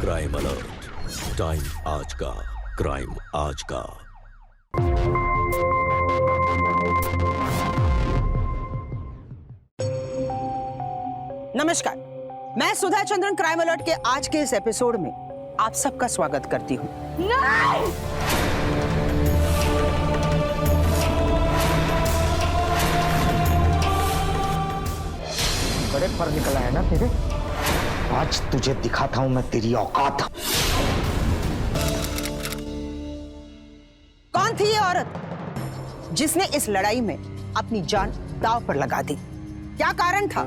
Crime alert, time आज का, crime आज का। नमस्कार, मैं सुधा चंद्रन क्राइम अलर्ट के आज के इस एपिसोड में आप सबका स्वागत करती हूँ। नहीं! बड़े पर निकला है ना तेरे। आज तुझे दिखाता हूं मैं तेरी औकात। कौन थी ये औरत जिसने इस लड़ाई में अपनी जान दांव पर लगा दी? क्या कारण था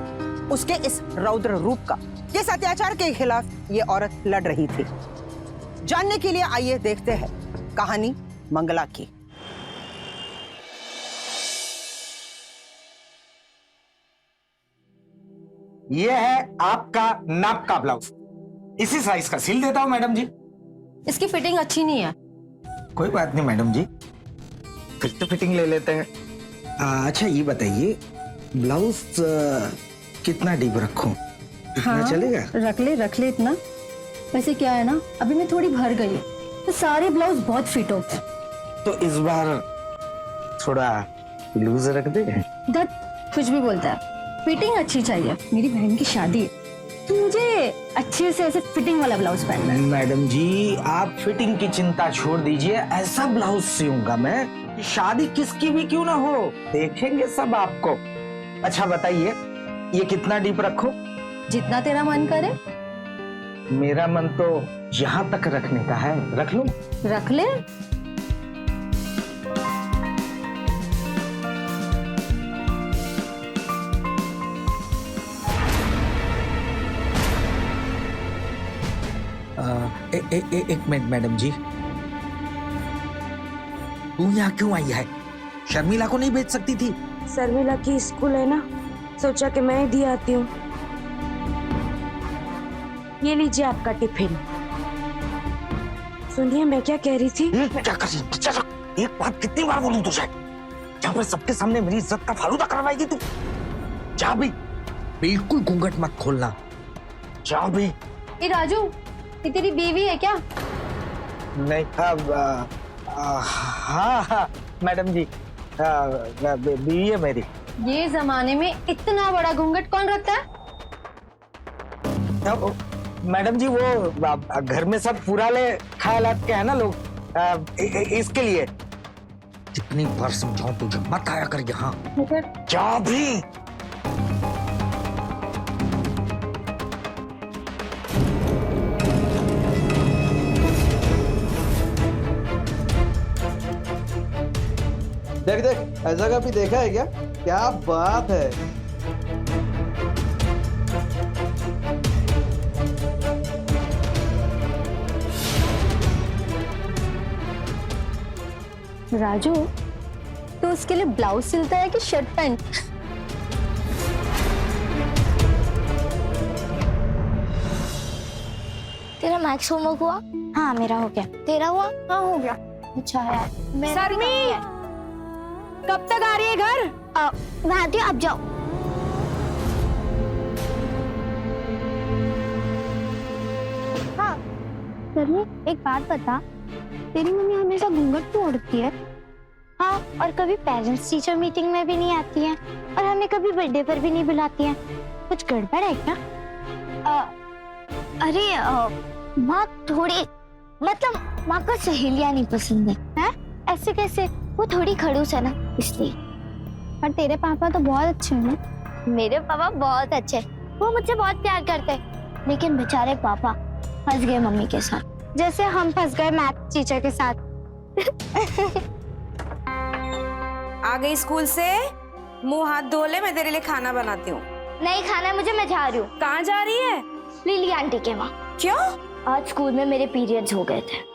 उसके इस रौद्र रूप का? किस अत्याचार के खिलाफ ये औरत लड़ रही थी? जानने के लिए आइए देखते हैं कहानी मंगला की। ये है आपका नाप का ब्लाउज, इसी साइज का सिल देता हूं मैडम जी। इसकी फिटिंग अच्छी नहीं है। कोई बात नहीं मैडम जी, फिर तो फिटिंग ले लेते हैं। अच्छा ये बताइए, ब्लाउज कितना डीप रखूं? इतना चलेगा? रख ले इतना। वैसे क्या है ना, अभी मैं थोड़ी भर गई तो सारे ब्लाउज बहुत फिट होते हैं। तो इस बार थोड़ा लूज रख दे। दत्त कुछ भी बोलता है, फिटिंग अच्छी चाहिए। मेरी बहन की शादी है तो मुझे अच्छे से ऐसे फिटिंग वाला ब्लाउज पहनना है। मैडम जी आप फिटिंग की चिंता छोड़ दीजिए, ऐसा ब्लाउज सियूंगा मैं, शादी किसकी भी क्यों ना हो, देखेंगे सब आपको। अच्छा बताइए, ये कितना डीप रखो? जितना तेरा मन करे। मेरा मन तो यहाँ तक रखने का है, रख लूं? रख ले। एक मिनट मैडम जी, तू यहाँ क्यों आई है? शर्मिला को नहीं भेज सकती थी? शर्मिला की स्कूल है ना, सोचा कि मैं दी आती हूँ। ये लीजिए आपका टिफिन। सुनिए मैं क्या कह रही थी। क्या कर रही? एक बात कितनी बार बोलूं तुझे? यहाँ पर सबके सामने मेरी इज्जत का फालूदा करवाएगी तू? जा भी, बिल्कुल घूंघट मत खोलना, जा भी। ए राजू, ये तेरी बीवी है क्या? नहीं, हाँ मैडम जी, बीवी है मेरी। ये जमाने में इतना बड़ा घूंघट कौन रखता है? मैडम जी वो घर में सब पुराने ख्यालात के है ना लोग, इसके लिए। कितनी बार समझाऊं तुझे, मत आया कर यहाँ। जा भी। देख देख, ऐसा कभी देखा है क्या? क्या बात है। राजू, तो उसके लिए ब्लाउज सिलता है कि शर्ट पैंट? तेरा मैथ्स होमवर्क हुआ? हाँ मेरा हो गया। तेरा हुआ? हाँ हो गया। अच्छा है। शर्मी, कब तक आ रही है घर? मैं आती हूँ, आप जाओ। हाँ शर्मी, एक बात बता, तेरी मम्मी हमेशा घूंघट क्यों ओढ़ती है? हाँ, और कभी पेरेंट्स टीचर मीटिंग में भी नहीं आती है और हमें कभी बर्थडे पर भी नहीं बुलाती है। कुछ गड़बड़ है क्या? अरे माँ थोड़ी, मतलब माँ को सहेलियाँ नहीं पसंद है? ऐसे कैसे? वो थोड़ी खड़ूस है ना, इसलिए। पर तेरे पापा तो बहुत अच्छे हैं ना? मेरे पापा बहुत अच्छे, वो मुझसे बहुत प्यार करते हैं, लेकिन बेचारे पापा फंस गए मम्मी के साथ, जैसे हम फंस गए मैथ टीचर के साथ। आ गई स्कूल से, मुंह हाथ धो ले, मैं तेरे लिए खाना बनाती हूँ। नहीं खाना है मुझे, मैं जा रही हूँ। कहाँ जा रही है? लिली आंटी के वहाँ। क्यों? आज स्कूल में मेरे पीरियड्स हो गए थे।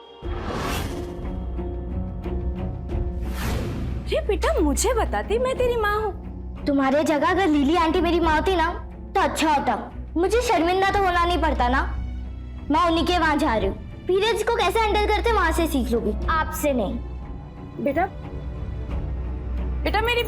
अरे बेटा मुझे बताती, मैं तेरी माँ हूँ। तुम्हारे जगह अगर लिली आंटी मेरी माँ होती ना तो अच्छा होता, मुझे शर्मिंदा तो होना नहीं पड़ता ना। मैं उन्हीं के वहाँ जा रही हूँ, पीरियड्स को कैसे हैंडल करते वहां से सीख लूंगी, आपसे नहीं। बेटा बेटा मेरी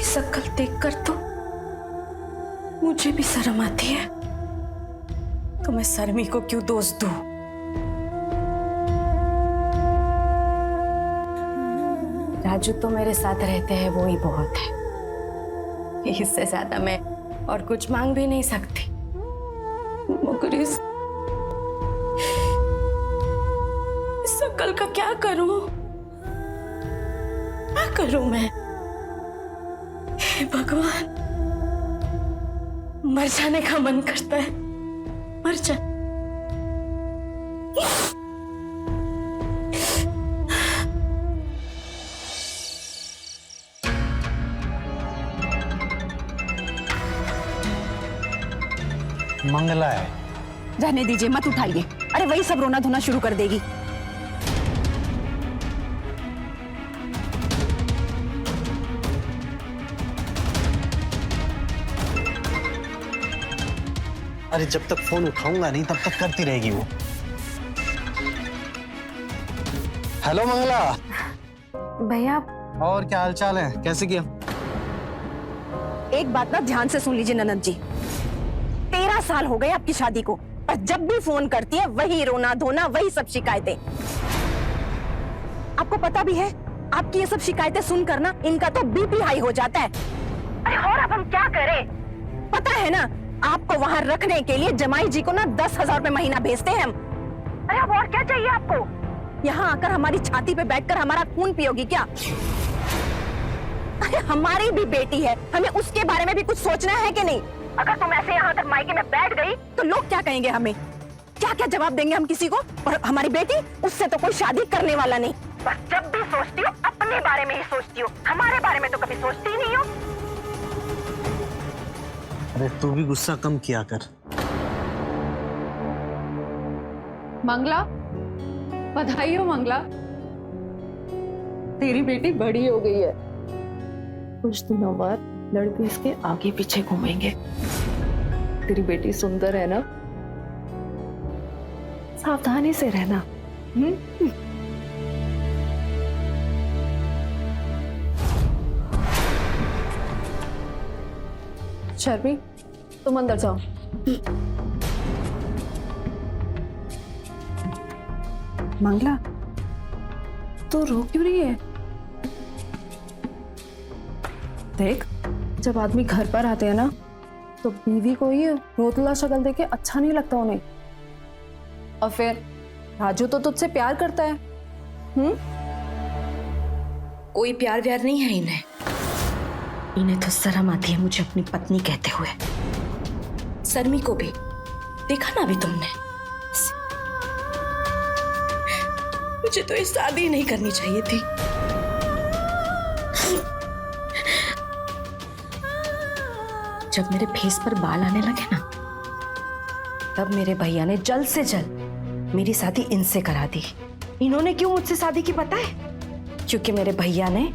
शक्ल देखकर तो मुझे भी शर्म आती है, तो मैं शर्मी को क्यों दोष दूं? राजू तो मेरे साथ रहते हैं, वो ही बहुत है। इससे ज्यादा मैं और कुछ मांग भी नहीं सकती। मगर इस शक्ल का क्या करूं? क्या करूं मैं? हे भगवान, मर जाने का मन करता है, मर जा। मंगला है। रहने दीजिए, मत उठाइए। अरे वही सब रोना धोना शुरू कर देगी। अरे जब तक फोन उठाऊंगा नहीं तब तक करती रहेगी वो। हेलो मंगला। भैया, और क्या हाल चाल है, कैसे किया? एक बात ना ध्यान से सुन लीजिए ननद जी, 13 साल हो गए आपकी शादी को, पर जब भी फोन करती है वही रोना धोना, वही सब शिकायतें। आपको पता भी है आपकी ये सब शिकायतें सुनकर ना इनका तो बीपी हाई हो जाता है। अरे और अब हम क्या करें? पता है ना, आपको वहां रखने के लिए जमाई जी को ना 10,000 रुपए महीना भेजते हैं हम। अरे अब और क्या चाहिए आपको? यहाँ आकर हमारी छाती पे बैठकर हमारा खून पियोगी क्या? अरे हमारी भी बेटी है, हमें उसके बारे में भी कुछ सोचना है कि नहीं? अगर तुम ऐसे यहाँ तक मायके में बैठ गई तो लोग क्या कहेंगे हमें? क्या क्या जवाब देंगे हम किसी को? और हमारी बेटी, उससे तो कोई शादी करने वाला नहीं। बस जब भी सोचती हो अपने बारे में ही सोचती हो, हमारे बारे में तो कभी सोचती ही नहीं हो। अरे तू भी गुस्सा कम किया कर। मंगला, बधाई हो मंगला, तेरी बेटी बड़ी हो गई है। कुछ दिनों बाद लड़के इसके आगे पीछे घूमेंगे। तेरी बेटी सुंदर है ना, सावधानी से रहना। शर्मी, तुम अंदर जाओ। मंगला, तो रो क्यों रही है? देख, जब आदमी घर पर आते हैं ना तो बीवी को ये रोतला शक्ल देके अच्छा नहीं लगता उन्हें। और फिर राजू तो तुझसे प्यार करता है। कोई प्यार व्यार नहीं है इन्हें। इन्हें तो शर्म आती है मुझे अपनी पत्नी कहते हुए। शर्मी को भी देखा ना अभी तुमने। मुझे तो ये शादी नहीं करनी चाहिए थी। जब मेरे फेस पर बाल आने लगे ना, तब मेरे भैया ने जल्द से जल्द मेरी शादी इनसे करा दी। इन्होंने क्यों मुझसे शादी की पता है? क्योंकि मेरे भैया ने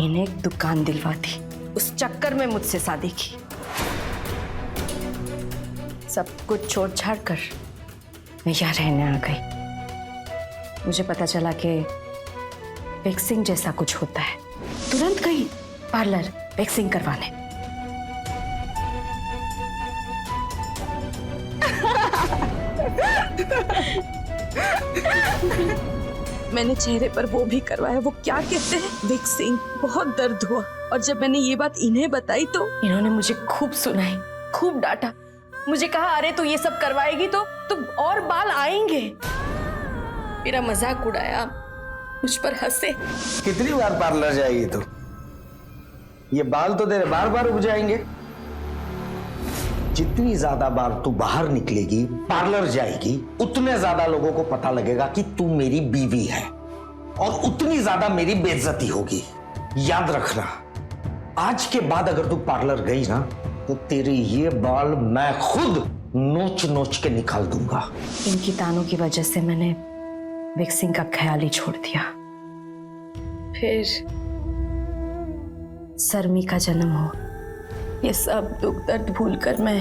इन्हें एक दुकान दिलवा दी, उस चक्कर में मुझसे शादी की। सब कुछ छोड़ छाड़ कर मैं यहाँ रहने आ गई। मुझे पता चला कि वैक्सिंग जैसा कुछ होता है। तुरंत गई पार्लर वैक्सिंग करवाने। मैंने चेहरे पर वो भी करवाया, वो क्या कहते हैं, वैक्सिंग। बहुत दर्द हुआ और जब मैंने ये बात इन्हें बताई तो इन्होंने मुझे खूब सुनाई, खूब डांटा। मुझे कहा अरे तू ये सब करवाएगी तो और बाल आएंगे। मेरा मजाक उड़ाया, मुझ पर हंसे। कितनी बार पार्लर जाएगी तू? ये बाल तो तेरे बार बार उग जाएंगे। जितनी ज्यादा बार तू बाहर निकलेगी, पार्लर जाएगी, उतने ज्यादा लोगों को पता लगेगा कि तू मेरी बीवी है और उतनी ज्यादा मेरी बेइज्जती होगी। याद रखना, आज के बाद अगर तू पार्लर गई ना तो तेरे ये बाल मैं खुद नोच नोच के निकाल दूंगा। इनकी तानों की वजह से मैंने वैक्सिंग का ख्याल ही छोड़ दिया। फिर शर्मी का जन्म हो, ये सब दुख दर्द भूलकर मैं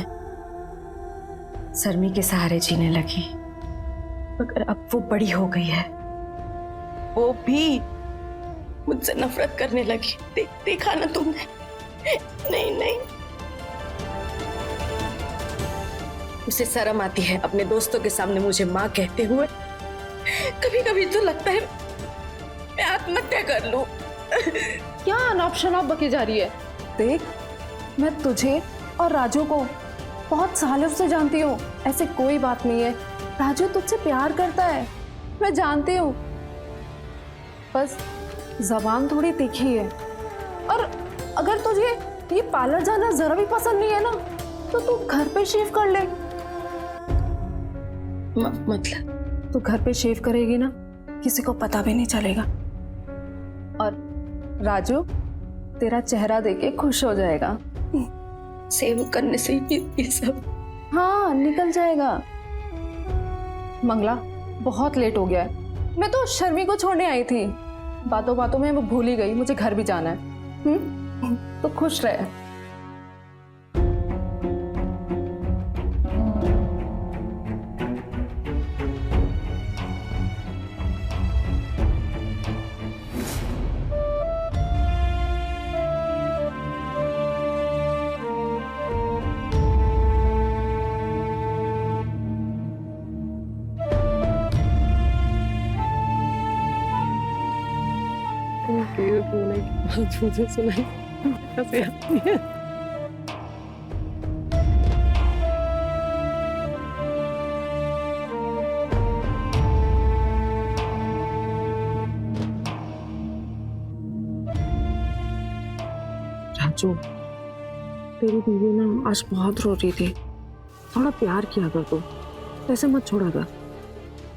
शर्मी के सहारे जीने लगी। मगर अब वो बड़ी हो गई है, वो भी मुझसे नफरत करने लगी। देखा ना तुमने, नहीं नहीं, उसे शर्म आती है अपने दोस्तों के सामने मुझे माँ कहते हुए। कभी कभी तो लगता है मैं आत्महत्या कर लूं। क्या अनाप शनाप बकी जा रही है? देख, मैं तुझे और राजू को बहुत सालों से जानती हूँ, ऐसे कोई बात नहीं है। राजू तुझसे प्यार करता है, मैं जानती हूँ, बस जबान थोड़ी तीखी है। और अगर तुझे ये पार्लर जाना जरा भी पसंद नहीं है ना, तो तू घर पे शेव कर ले। मतलब तू घर पे शेव करेगी ना, किसी को पता भी नहीं चलेगा। और राजू तेरा चेहरा देख के खुश हो जाएगा। सेव करने से ये सब हाँ, निकल जाएगा। मंगला, बहुत लेट हो गया है, मैं तो शर्मी को छोड़ने आई थी। बातों बातों में मैं भूल ही गई, मुझे घर भी जाना है। तो खुश रहे। मुझे सुनाई कैसे आती है। राजू, तेरी बीवी ना आज बहुत रो रही थी, थोड़ा प्यार किया कर तू, ऐसे मत छोड़ा कर।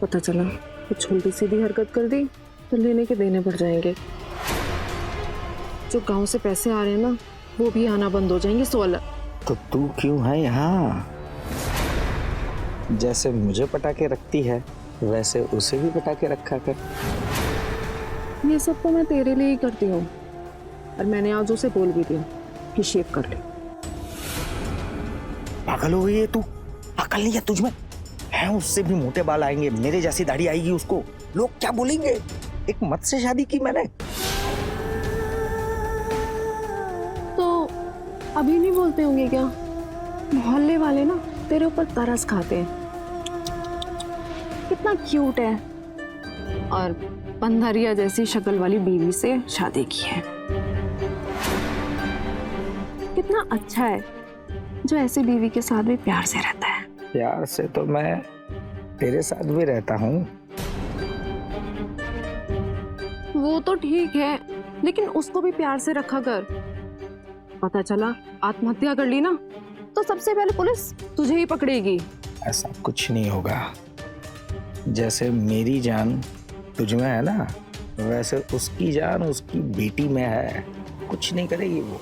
पता चला कुछ उल्टी सीधी हरकत कर दी तो लेने के देने पड़ जाएंगे। जो गांव से पैसे आ रहे हैं ना, वो भी आना बंद हो जाएंगे। 16 तो तू क्यों है यहाँ? जैसे मुझे पटा के रखती है, वैसे उसे भी पटा के रखा कर। ये सब तो मैं तेरे लिए ही करती हूँ, और मैंने आज उसे बोल भी दिया कि शेव कर ले। पागल हो गई है तू? अकल नहीं है तुझ में? है, उससे भी मोटे बाल आएंगे, मेरे जैसी दाढ़ी आएगी उसको, लोग क्या बोलेंगे? एक मत से शादी की मैंने। अभी नहीं बोलते होंगे क्या? मोहल्ले वाले ना तेरे ऊपर तरस खाते हैं। कितना क्यूट है, और पंधरिया जैसी शक्ल वाली बीवी से शादी की है। कितना अच्छा है जो ऐसी बीवी के साथ भी प्यार से रहता है। प्यार से तो मैं तेरे साथ भी रहता हूँ। वो तो ठीक है, लेकिन उसको भी प्यार से रखा कर। पता चला आत्महत्या कर ली ना, तो सबसे पहले पुलिस तुझे ही पकड़ेगी। ऐसा कुछ नहीं होगा। जैसे मेरी जान तुझ में है ना, वैसे उसकी जान उसकी बेटी में है। कुछ नहीं करेगी वो।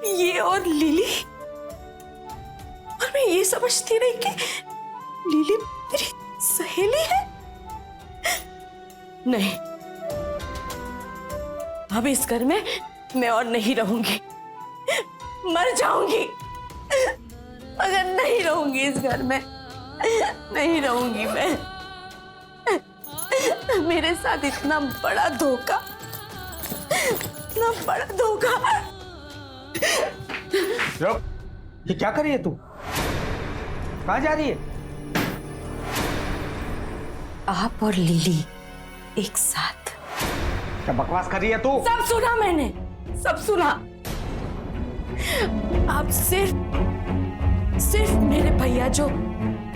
ये और लिली, और मैं ये समझती रही कि लिली मेरी सहेली है। नहीं, अब इस घर में मैं और नहीं रहूंगी, मर जाऊंगी अगर नहीं रहूंगी इस घर में। नहीं रहूंगी मैं। मेरे साथ इतना बड़ा धोखा, इतना बड़ा धोखा। ये क्या कर रही है तू? कहाँ जा रही है? आप और लिली एक साथ। क्या बकवास कर रही है तू? सब सुना मैंने, सब सुना। आप सिर्फ मेरे भैया जो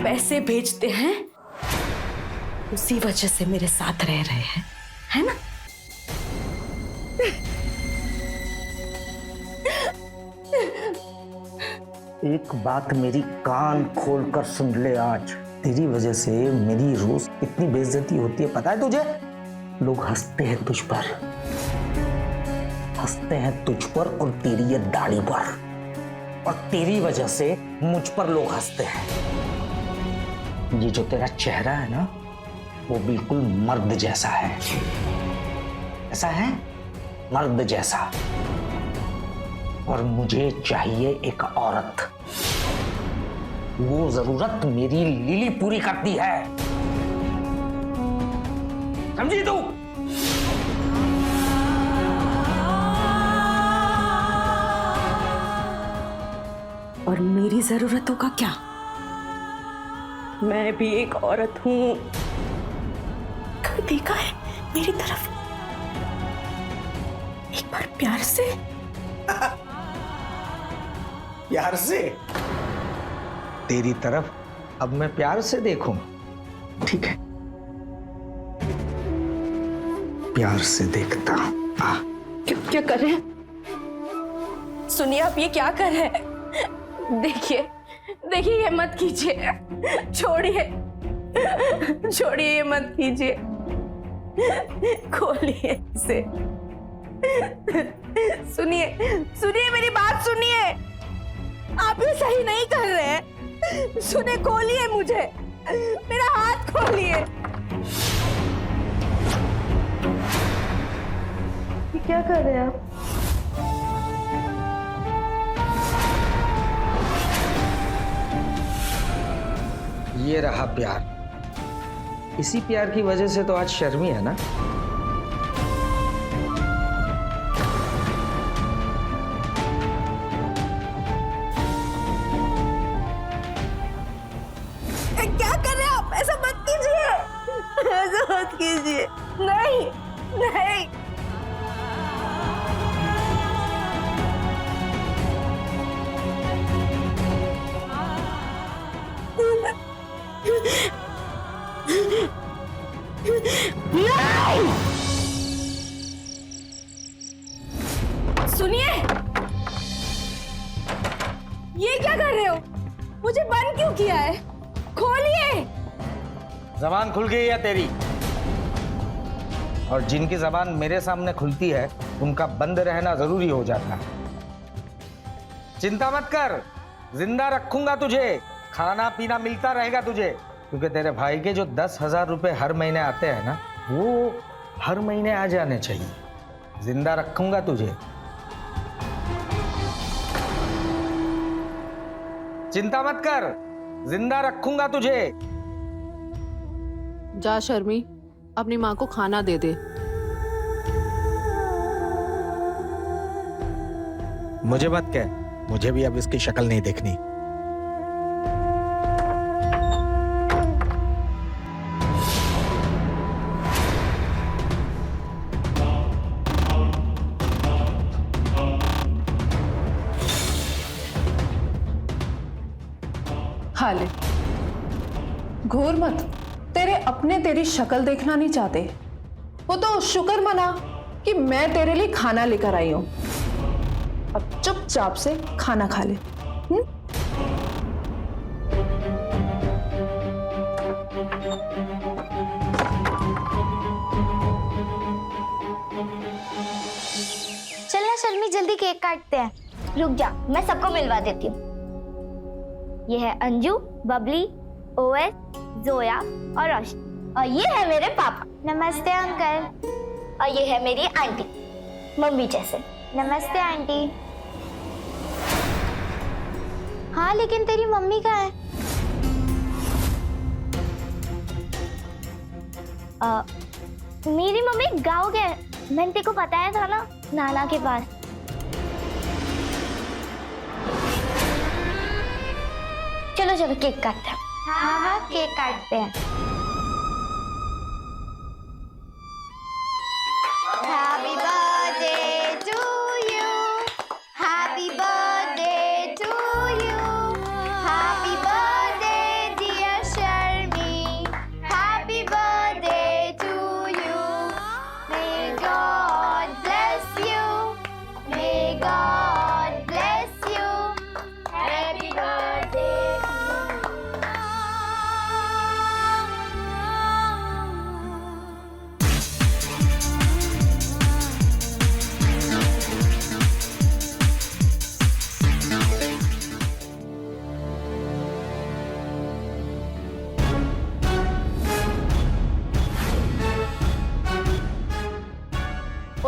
पैसे भेजते हैं, उसी वजह से मेरे साथ रह रहे हैं, है ना? एक बात मेरी कान खोलकर सुन ले आज। तेरी वजह से मेरी रोज इतनी बेइज्जती होती है, पता है तुझे? लोग हंसते हैं तुझ पर, हंसते हैं तुझ पर और तेरी ये दाढ़ी पर, और तेरी वजह से मुझ पर लोग हंसते हैं। ये जो तेरा चेहरा है ना, वो बिल्कुल मर्द जैसा है। ऐसा है, मर्द जैसा। और मुझे चाहिए एक औरत, वो जरूरत मेरी लिली पूरी करती है, समझी तू? और मेरी जरूरतों का क्या? मैं भी एक औरत हूं। कभी देखा है मेरी तरफ एक बार प्यार से? प्यार से? तेरी तरफ अब मैं प्यार से देखूं? ठीक है, प्यार से देखता हूं। क्या कर रहे हैं? सुनिए, आप ये क्या कर रहे हैं? देखिए देखिए, ये मत कीजिए, छोड़िए छोड़िए, ये मत कीजिए, खोलिए इसे। सुनिए सुनिए, मेरी बात सुनिए, आप ये सही नहीं कर रहे हैं। सुनिए, खोलिए मुझे, मेरा हाथ खोलिए। क्या कर रहे हैं आप? ये रहा प्यार। इसी प्यार की वजह से तो आज शर्मी है ना। क्या कर रहे हैं आप? ऐसा मत कीजिए, ऐसा मत कीजिए। नहीं नहीं, सुनिए, ये क्या कर रहे हो? मुझे बंद क्यों किया है? खोलिए। जबान खुल गई है तेरी, और जिनकी जबान मेरे सामने खुलती है उनका बंद रहना जरूरी हो जाता है। चिंता मत कर, जिंदा रखूंगा तुझे, खाना पीना मिलता रहेगा तुझे, क्योंकि तेरे भाई के जो 10,000 रुपए हर महीने आते हैं ना, वो हर महीने आ जाने चाहिए। जिंदा रखूंगा तुझे, चिंता मत कर, जिंदा रखूंगा तुझे। जा शर्मी, अपनी माँ को खाना दे दे। मुझे मत कह, मुझे भी अब इसकी शक्ल नहीं देखनी। खा ले, घूर मत। तेरे अपने तेरी शक्ल देखना नहीं चाहते। वो तो शुक्र मना कि मैं तेरे लिए खाना लेकर आई हूं। अब चुपचाप से खाना खा ले। चलना शर्मी, जल्दी केक काटते हैं। रुक जा, मैं सबको मिलवा देती हूँ। ये है अंजू, बबली, ओएस, जोया और रोशनी। और ये है मेरे पापा। नमस्ते अंकल। और ये है मेरी आंटी, मम्मी जैसे। नमस्ते आंटी। हाँ, लेकिन तेरी मम्मी कहाँ है? मेरी मम्मी गाँव गए, मैंने तेको बताया था ना, नाला के पास। चलो चलो केक काटते हैं। हाँ, केक काटते हैं। Happy birthday to you. Happy birthday to you. Happy birthday dear Sharmi. Happy birthday to you. May God bless you. May God bless you. Happy birthday to you.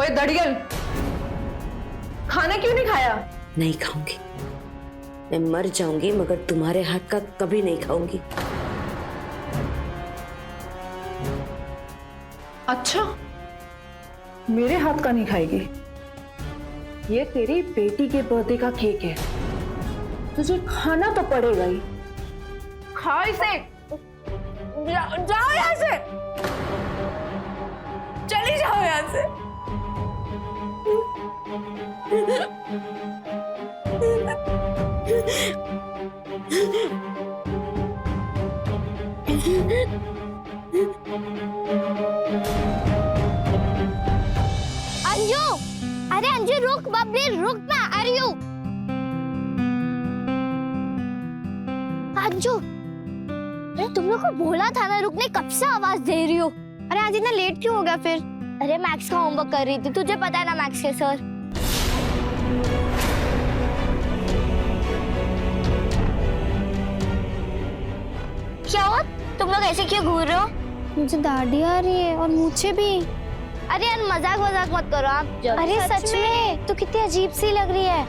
ओए दड़ियल, खाना क्यों नहीं खाया? नहीं खाऊंगी, मैं मर जाऊंगी मगर तुम्हारे हाथ का कभी नहीं खाऊंगी। अच्छा, मेरे हाथ का नहीं खाएगी? ये तेरी बेटी के बर्थडे का केक है, तुझे खाना तो पड़ेगा ही। खा इसे। जाओ यहाँ से, चली जाओ यहाँ से। अंजू, अरे अंजू रुक, बबली रुक ना, अरे यू अंजू, अरे तुम लोग को बोला था ना रुकने, कब से आवाज दे रही हो? अरे आज इतना लेट क्यों हो गया फिर? अरे मैथ्स का होमवर्क कर रही थी, तुझे पता है ना मैथ्स के सर। क्या हुआ? तुम लोग ऐसे क्यों घूर रहे हो? मुझे दाढ़ी आ रही है और मुझे भी। अरे यार मजाक मत करो आप। अरे सच में तू कितनी अजीब सी लग रही है।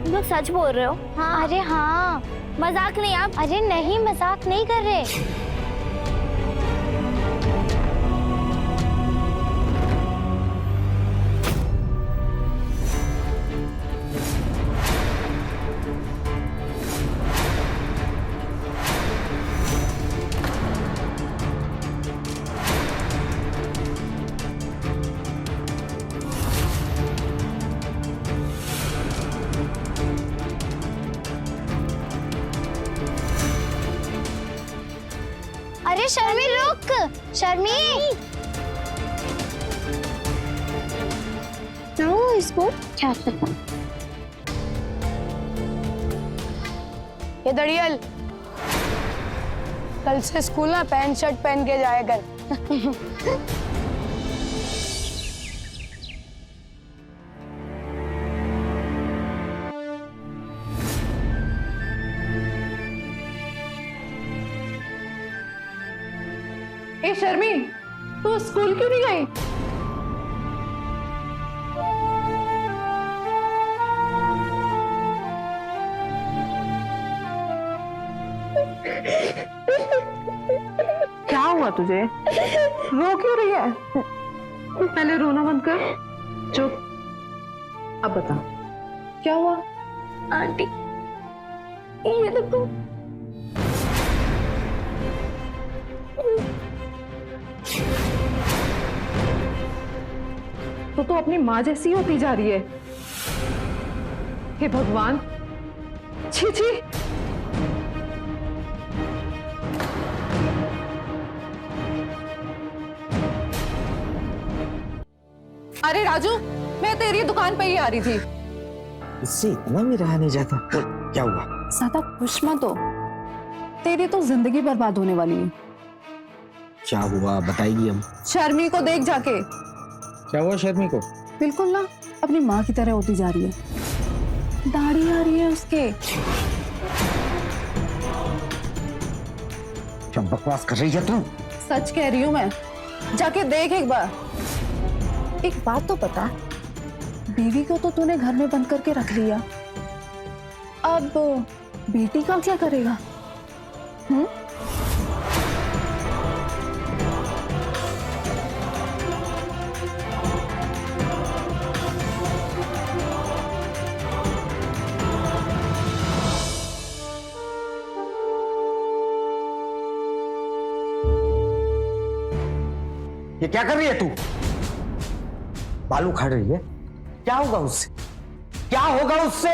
तुम लोग सच बोल रहे हो? हाँ। अरे हाँ, मजाक नहीं आप। अरे नहीं, मजाक नहीं कर रहे। अरे शर्मी रुक, शर्मी क्या हुआ इसको? क्या पता। ये दड़ियल, कल से स्कूल ना पैंट शर्ट पहन के जाया कर। ए शर्मी, तू स्कूल क्यों नहीं गई? क्या हुआ तुझे? रो क्यों रही है? पहले रोना बंद कर। चुप। अब बता क्या हुआ? आंटी ये देखो। तो अपनी माँ जैसी होती जा रही है। हे भगवान, छी छी। अरे राजू, मैं तेरी दुकान पे ही आ रही थी। इससे इतना भी रहा नहीं जाता। तो क्या हुआ? ज्यादा खुश मत हो, तेरी तो जिंदगी बर्बाद होने वाली है। क्या हुआ बताइए हम। शर्मी को देख जाके। क्या हुआ शर्मी को? बिल्कुल ना अपनी माँ की तरह होती जा रही है। दाढ़ी आ रही है उसके। क्या बकवास कर रही है तू? सच कह रही हूँ मैं, जाके देख एक बार। एक बात तो बता, बीवी को तो तूने घर में बंद करके रख लिया, अब बेटी का क्या करेगा? ये क्या कर रही है तू? बालू खा रही है? क्या होगा उससे? क्या होगा उससे?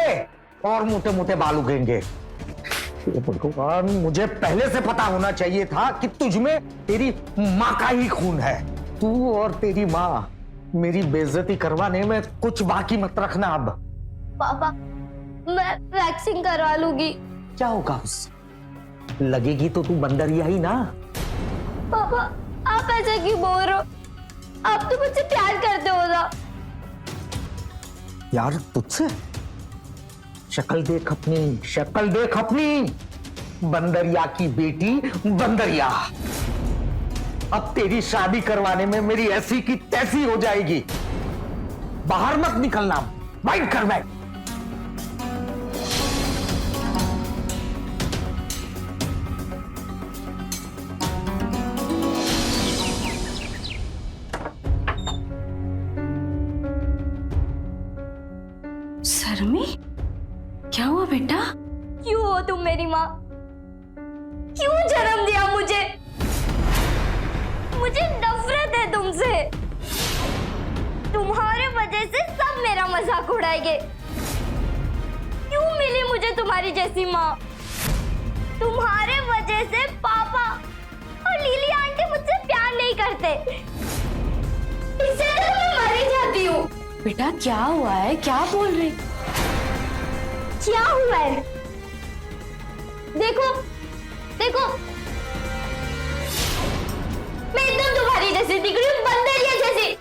और मोटे मोटे बाल उगेंगे। ये भगवान, मुझे पहले से पता होना चाहिए था कि तुझ में तेरी माँ का ही खून है। तू और तेरी माँ मेरी बेइज्जती करवाने में कुछ बाकी मत रखना अब। पापा, मैं वैक्सीन करवा लूंगी। क्या होगा उससे? लगेगी तो तू बंदरिया ही ना। पापा, आप ऐसा क्यों बोल रहे हो? आप तो मुझसे प्यार करते हो ना। यार तुझसे? शक्ल देख अपनी, शक्ल देख अपनी। बंदरिया की बेटी बंदरिया। अब तेरी शादी करवाने में मेरी ऐसी की तैसी हो जाएगी। बाहर मत निकलना, बैठ कर बैठ। शर्मी, क्या हुआ बेटा? क्यों हो तुम मेरी माँ? क्यों जन्म दिया मुझे? मुझे नफरत है तुमसे। तुम्हारे वजह से सब मेरा मजाक उड़ाएंगे। क्यों मिली मुझे तुम्हारी जैसी माँ? तुम्हारे वजह से पापा और लीली आंटी मुझसे प्यार नहीं करते। इससे तो मैं मर ही जाती हूँ। बेटा क्या हुआ है, क्या बोल रही? क्या हुआ है? देखो देखो, मैं एकदम तुम्हारी जैसी दिख रही हूँ, बंदरिया जैसी।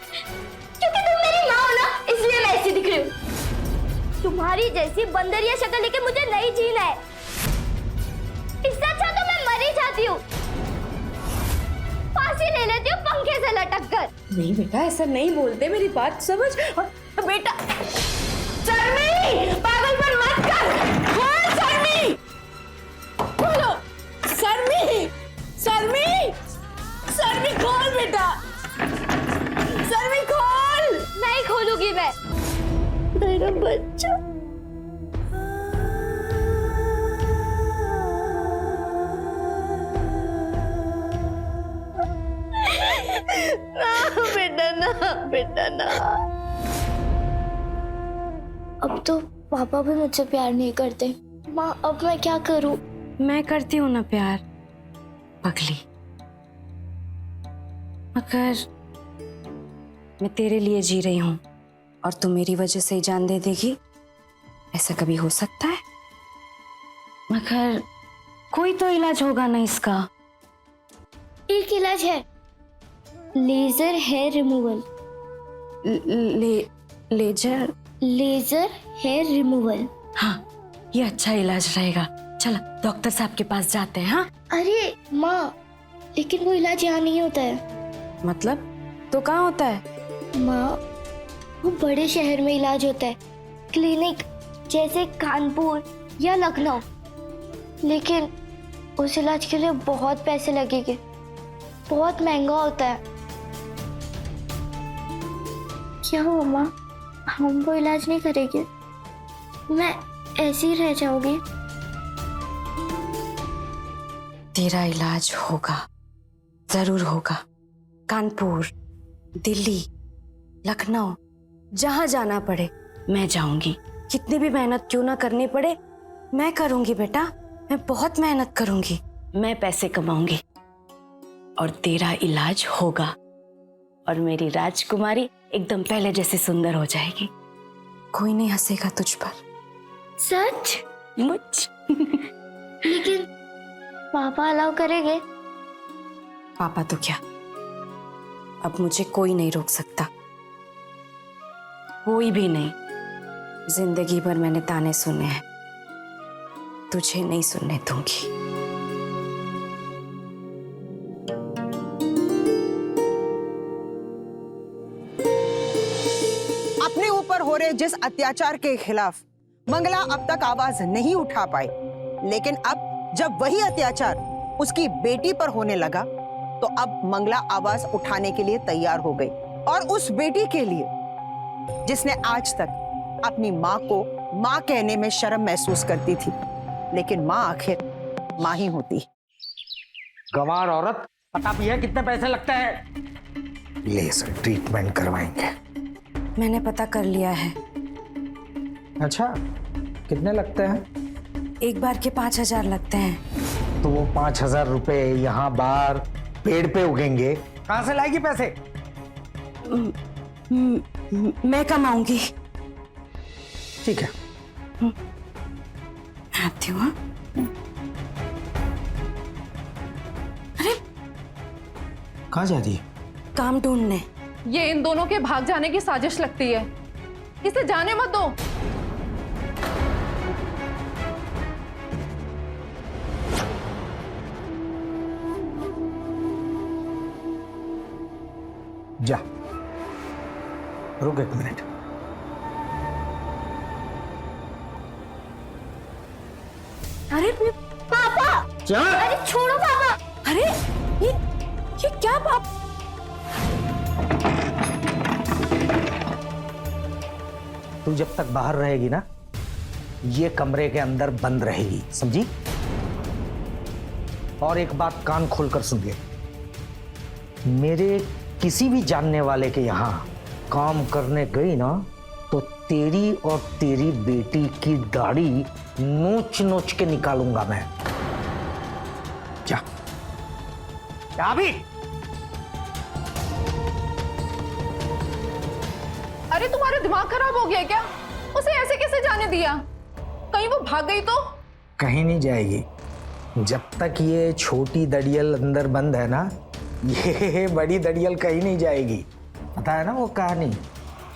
क्योंकि तुम मेरी माँ हो ना, इसलिए मैं ऐसी दिख रही हूँ। तुम्हारी जैसी बंदरिया शक्ल लेके मुझे नहीं जीना है। इससे अच्छा तो मैं मर ही जाती हूँ, फांसी ले लेती हूँ पंखे से लटक कर। नहीं बेटा, ऐसा नहीं बोलते, मेरी बात समझ। बेटा शर्मी, पागलपन मत कर। खोल शर्मी, खोलो। शर्मी, शर्मी, शर्मी खोल बेटा। शर्मी खोल। नहीं खोलूंगी मैं। मेरा बच्चा। ना बेटा, ना बेटा, ना। अब तो पापा भी मुझसे प्यार नहीं करते। माँ, अब मैं क्या करूं? मैं करती हूँ ना प्यार पगली, मगर मैं तेरे लिए जी रही हूँ और तू मेरी वजह से ही जान दे देगी, ऐसा कभी हो सकता है? मगर कोई तो इलाज होगा ना इसका। एक इलाज है, laser hair removal. Laser laser hair removal. हाँ, ये अच्छा इलाज रहेगा। चल डॉक्टर साहब के पास जाते हैं। हाँ अरे माँ, लेकिन वो इलाज यहाँ नहीं होता है। मतलब तो कहाँ होता है? माँ, वो बड़े शहर में इलाज होता है, क्लिनिक जैसे कानपुर या लखनऊ। लेकिन उस इलाज के लिए बहुत पैसे लगेंगे, बहुत महंगा होता है। क्या हुआ माँ, हम वो इलाज नहीं करेंगे? मैं ऐसे ही रह जाऊंगी। तेरा इलाज होगा, जरूर होगा। कानपुर, दिल्ली, लखनऊ, जहां जाना पड़े मैं जाऊंगी। कितनी भी मेहनत क्यों ना करनी पड़े, मैं करूंगी बेटा। मैं बहुत मेहनत करूंगी, मैं पैसे कमाऊंगी और तेरा इलाज होगा और मेरी राजकुमारी एकदम पहले जैसी सुंदर हो जाएगी। कोई नहीं हंसेगा तुझ पर। सच? मुझ लेकिन पापा अलाउ करेंगे? पापा तो क्या, अब मुझे कोई नहीं रोक सकता, कोई भी नहीं। जिंदगी भर मैंने ताने सुने हैं, तुझे नहीं सुनने दूंगी। अपने ऊपर हो रहे जिस अत्याचार के खिलाफ मंगला अब तक आवाज नहीं उठा पाई, लेकिन अब जब वही अत्याचार उसकी बेटी पर होने लगा तो अब मंगला आवाज उठाने के लिए तैयार हो गई। और उस बेटी के लिए जिसने आज तक अपनी माँ को माँ कहने में शर्म महसूस करती थी, लेकिन माँ आखिर माँ ही होती। गंवार औरत, पता भी है कितने पैसे लगते हैं? लेजर ट्रीटमेंट करवाएंगे। मैंने पता कर लिया है। अच्छा, कितने लगते हैं? एक बार के 5,000 लगते हैं। तो वो 5,000 रुपए यहाँ बाहर पेड़ पे उगेंगे, कहाँ से लाएगी पैसे? मैं कमाऊंगी। ठीक है, आती हूँ। अरे कहाँ जा रही है? काम ढूंढने। ये इन दोनों के भाग जाने की साजिश लगती है, इसे जाने मत दो। जा, रुक 1 मिनट। अरे पापा, क्या? अरे छोड़ो पापा। अरे ये क्या बाप? तू जब तक बाहर रहेगी ना, ये कमरे के अंदर बंद रहेगी, समझी? और एक बात कान खोलकर सुन ले, मेरे किसी भी जानने वाले के यहां काम करने गई ना, तो तेरी और तेरी बेटी की दाढ़ी नोच नोच के निकालूंगा मैं। जा भी। अरे तुम्हारा दिमाग खराब हो गया क्या? उसे ऐसे कैसे जाने दिया? कहीं वो भाग गई तो? कहीं नहीं जाएगी। जब तक ये छोटी दड़ियल अंदर बंद है ना, ये बड़ी दड़ियल कहीं नहीं जाएगी। पता है ना वो कहानी,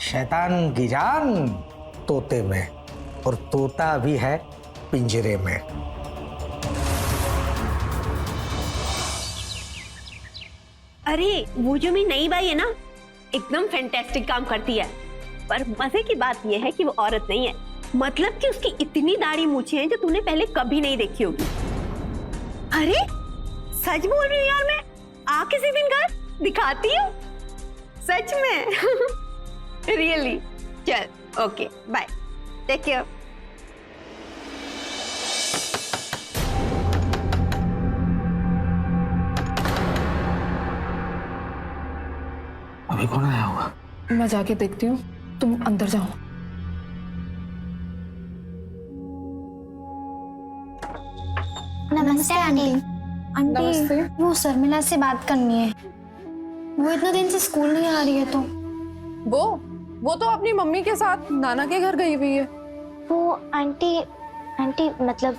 शैतान की जान तोते में, और तोता भी है पिंजरे में। अरे वो जो मेरी नई बाई है ना, एकदम फैंटास्टिक काम करती है। पर मजे की बात यह है कि वो औरत नहीं है, मतलब कि उसकी इतनी दाढ़ी मूछें हैं जो तूने पहले कभी नहीं देखी होगी। अरे सच बोल रही हूँ यार, मैं आ किसी दिन घर दिखाती हूँ, सच में। रियली। चल ओके बाय, टेक केयर। अभी कौन आया होगा? मैं जाके देखती हूँ, तुम अंदर जाओ। नमस्ते आंटी। नमस्ते। आंटी वो शर्मिला से बात करनी है, वो इतने दिन से स्कूल नहीं आ रही है। तो वो तो अपनी मम्मी के साथ नाना के घर गई हुई है। वो आंटी मतलब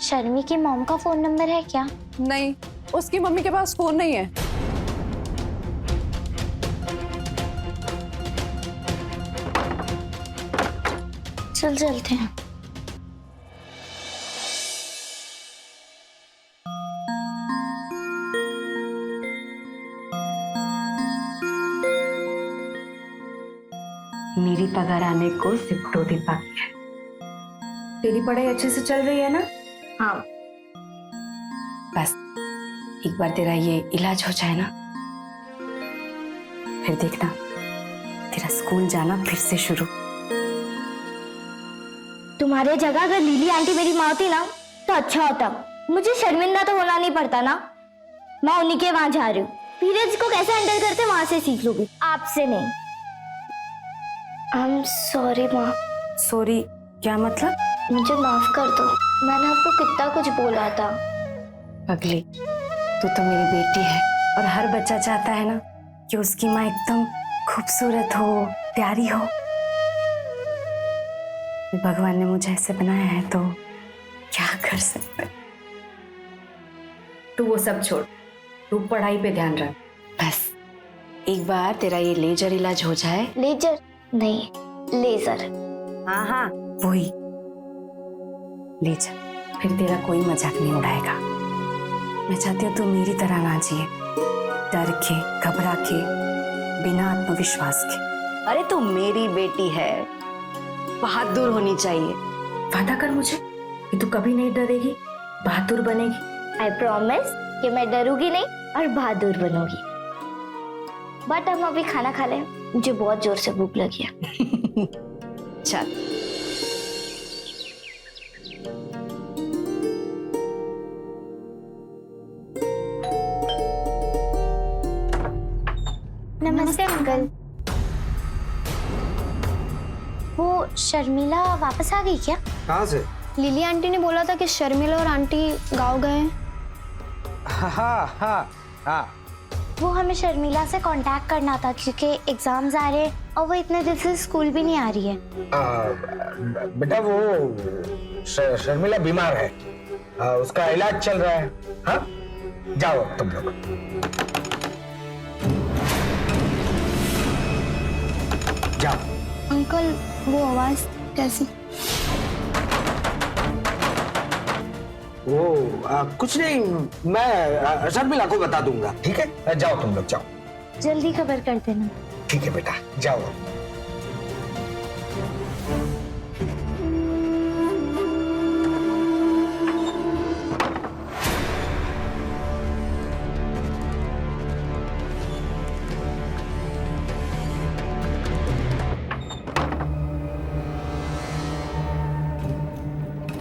शर्मी की मॉम का फोन नंबर है क्या? नहीं, उसकी मम्मी के पास फोन नहीं है। चल चलते हैं। मेरी पगार आने को सिर्फ 2 दिन बाकी है। तेरी पढ़ाई अच्छे से चल रही है ना? हाँ। बस एक बार तेरा ये इलाज हो जाए ना, फिर देखना तेरा स्कूल जाना फिर से शुरू। तुम्हारे जगह अगर लीली आंटी मेरी माँ होती ना तो अच्छा होता। मुझे शर्मिंदा तो होना नहीं पड़ता ना। मैं उन्हीं के वहां जा रही हूँ। पीरियड्स को कैसे हैंडल करते वहां से सीख लूंगी, आपसे नहीं। आई एम सॉरी माँ। सॉरी क्या मतलब? मुझे माफ कर दो, मैंने आपको कितना कुछ बोला था। पगली, तू तो मेरी बेटी है, और हर बच्चा चाहता है ना कि उसकी माँ एकदम खूबसूरत हो, प्यारी हो। भगवान ने मुझे ऐसे बनाया है तो क्या कर सकते। तू वो सब छोड़, तू पढ़ाई पे ध्यान रख। बस एक बार तेरा ये लेजर इलाज हो जाए। लेजर नहीं, लेजर। हाँ हाँ वही लेजर, फिर तेरा कोई मजाक नहीं उड़ाएगा। मैं चाहती हूँ तू मेरी तरह ना जिए, डर के, घबरा के, बिना आत्मविश्वास के। अरे तू मेरी बेटी है, बहादुर होनी चाहिए। वादा कर मुझे कि तू कभी नहीं डरेगी, बहादुर बनेगी। आई प्रॉमिस कि मैं डरूंगी नहीं और बहादुर बनूंगी। बट हम अभी खाना खा लें, मुझे बहुत जोर से भूख लगी है। चल। नमस्ते अंकल। वो शर्मिला वापस आ गई क्या? कहाँ से? लिली आंटी ने बोला था कि शर्मिला और आंटी गाँव गए हैं। हाँ हाँ हाँ। वो हमें शर्मिला से कांटेक्ट करना था क्योंकि एग्जाम्स आ रहे हैं और वो इतने दिन से स्कूल भी नहीं आ रही है। बेटा वो शर्मिला बीमार है, उसका इलाज चल रहा है। हाँ जाओ तुम लोग। जाओ। अंकल वो आवाज कैसी? वो कुछ नहीं, मैं शर्मिला को बता दूंगा। ठीक है जाओ तुम लोग जाओ। जल्दी खबर कर देना। ठीक है बेटा, जाओ।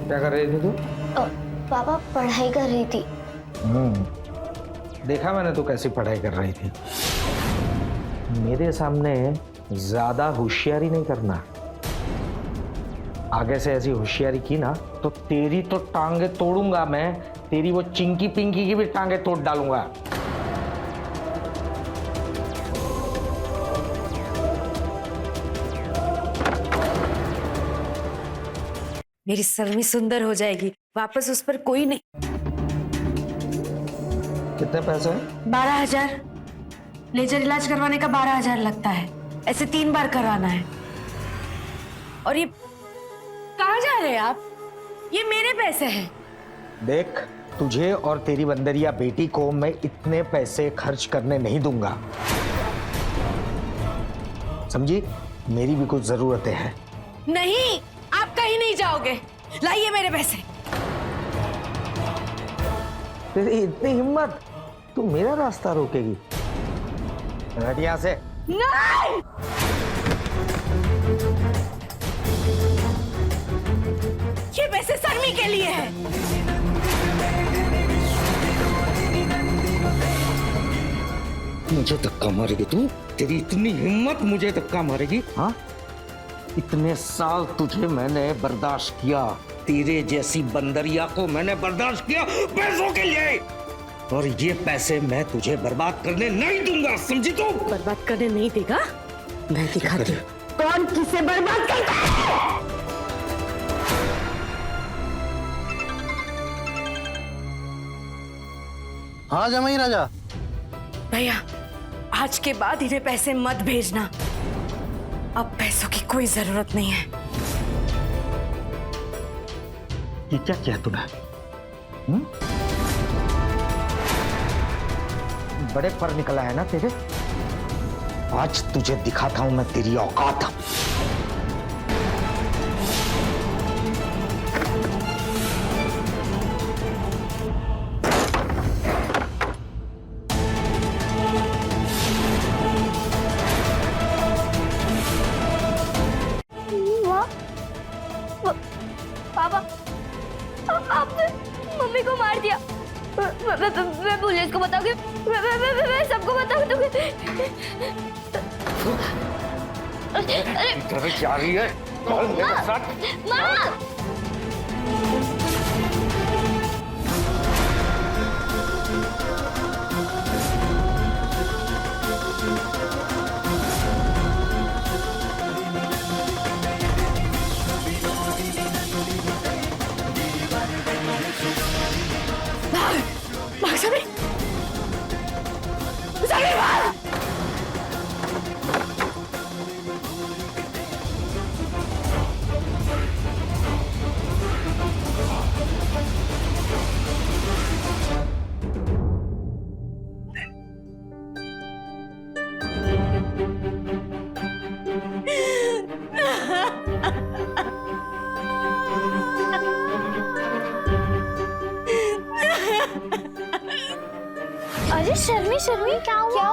क्या कर रही थी तू? पापा पढ़ाई कर रही थी। देखा मैंने तो कैसी पढ़ाई कर रही थी। मेरे सामने ज्यादा होशियारी नहीं करना। आगे से ऐसी होशियारी की ना तो तेरी तो टांगे तोड़ूंगा मैं, तेरी वो चिंकी पिंकी की भी टांगे तोड़ डालूंगा। मेरी सरमी सुंदर हो जाएगी, वापस उस पर कोई नहीं। कितने पैसे हैं? 12,000। लेजर इलाज करवाने का 12,000 लगता है, ऐसे 3 बार करवाना है। और ये कहाँ जा रहे हैं आप? ये मेरे पैसे हैं। देख, तुझे और तेरी बंदरिया बेटी को मैं इतने पैसे खर्च करने नहीं दूंगा, समझी? मेरी भी कुछ जरूरतें हैं। नहीं, आप कहीं नहीं जाओगे। लाइए मेरे पैसे। तेरी इतनी हिम्मत, तू मेरा रास्ता रोकेगी? हट यहाँ से। नहीं! ये पैसे सरमी के लिए है। मुझे धक्का मारेगी तू? तेरी इतनी हिम्मत, मुझे धक्का मारेगी? हाँ, इतने साल तुझे मैंने बर्दाश्त किया, तेरे जैसी बंदरिया को मैंने बर्दाश्त किया पैसों के लिए, और ये पैसे मैं तुझे बर्बाद करने नहीं दूंगा, समझी तू? बर्बाद करने नहीं देगा? मैं दिखाती हूँ कौन किसे बर्बाद करता है। हाँ जमाई राजा। भैया, आज के बाद इन्हें पैसे मत भेजना। अब पैसों की कोई जरूरत नहीं है। ये क्या किया तूने? बड़े पर निकला है ना तेरे? आज तुझे दिखाता हूं मैं तेरी औकात। पापा, आपने मम्मी को मार दिया। मैं पुलिस को बताऊंगी, मैं सबको बताऊंगी। अरे क्या रही है? माँ! भाग सभी! सभी भाग! अरे शर्मी, क्या हुआ?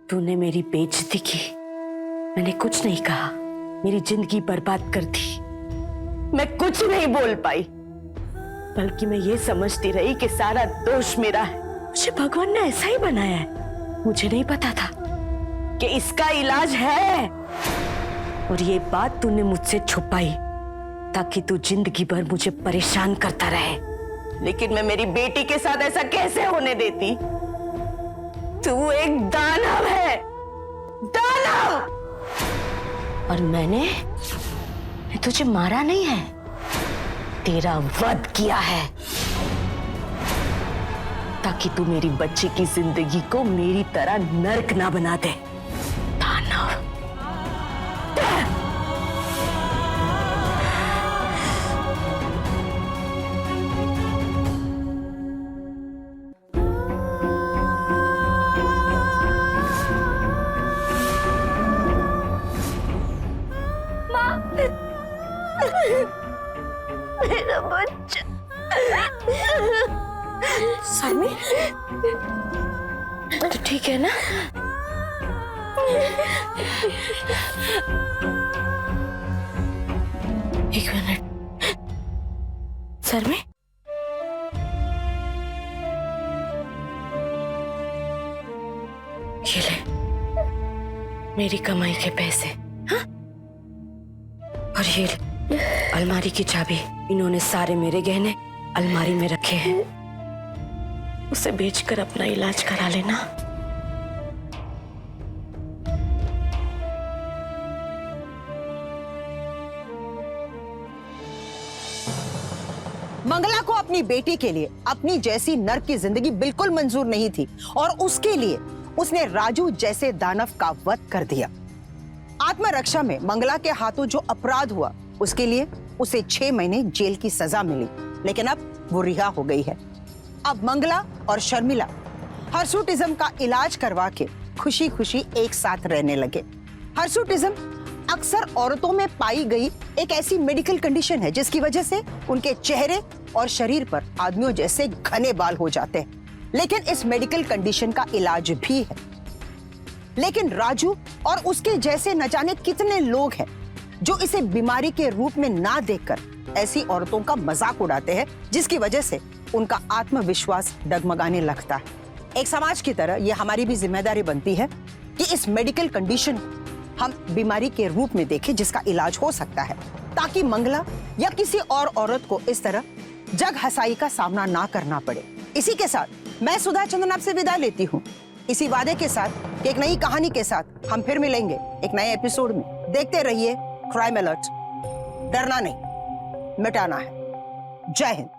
तूने मेरी बेइज्जती की, मैंने कुछ नहीं कहा। मेरी जिंदगी बर्बाद कर दी, मैं कुछ नहीं बोल पाई, बल्कि मैं ये समझती रही कि सारा दोष मेरा है। मुझे भगवान ने ऐसा ही बनाया है। मुझे नहीं पता था कि इसका इलाज है, और ये बात तूने मुझसे छुपाई ताकि तू जिंदगी भर मुझे परेशान करता रहे। लेकिन मैं मेरी बेटी के साथ ऐसा कैसे होने देती? तू एक दानव है, दानव! और मैंने तुझे मारा नहीं है, तेरा वध किया है, ताकि तू मेरी बच्ची की जिंदगी को मेरी तरह नर्क ना बना दे। दानव! मेरा बच्चा। समी, तो ठीक है ना? एक मिनट, शर्मी, ये ले मेरी कमाई के पैसे, हाँ? और ये ले अलमारी की चाबी। इन्होंने सारे मेरे गहने अलमारी में रखे हैं, उसे बेचकर अपना इलाज करा लेना। मंगला को अपनी बेटी के लिए अपनी जैसी नर्क की जिंदगी बिल्कुल मंजूर नहीं थी और उसके लिए उसने राजू जैसे दानव का वध कर दिया। आत्मरक्षा में मंगला के हाथों जो अपराध हुआ उसके लिए उसे 6 महीने जेल की सजा मिली, लेकिन अब वो रिहा हो गई है। अब मंगला और शर्मिला हर्सुटिज्म का इलाज करवा के खुशी खुशी एक साथ रहने लगे। हर्सुटिज्म अक्सर औरतों में पाई गई एक ऐसी मेडिकल कंडीशन है जिसकी वजह से उनके चेहरे और शरीर पर आदमियों जैसे घने बाल हो जाते हैं, लेकिन इस मेडिकल कंडीशन का इलाज भी है। लेकिन राजू और उसके जैसे न जाने कितने लोग हैं जो इसे बीमारी के रूप में ना देखकर ऐसी औरतों का मजाक उड़ाते हैं, जिसकी वजह से उनका आत्मविश्वास डगमगाने लगता है। एक समाज की तरह यह हमारी भी जिम्मेदारी बनती है कि इस मेडिकल कंडीशन हम बीमारी के रूप में देखें जिसका इलाज हो सकता है, ताकि मंगला या किसी और औरत को इस तरह जग हसाई का सामना ना करना पड़े। इसी के साथ मैं सुधा चंदन आपसे विदा लेती हूँ, इसी वादे के साथ कि एक नई कहानी के साथ हम फिर मिलेंगे एक नए एपिसोड में। देखते रहिए क्राइम अलर्ट, डरना नहीं मिटाना है। जय हिंद।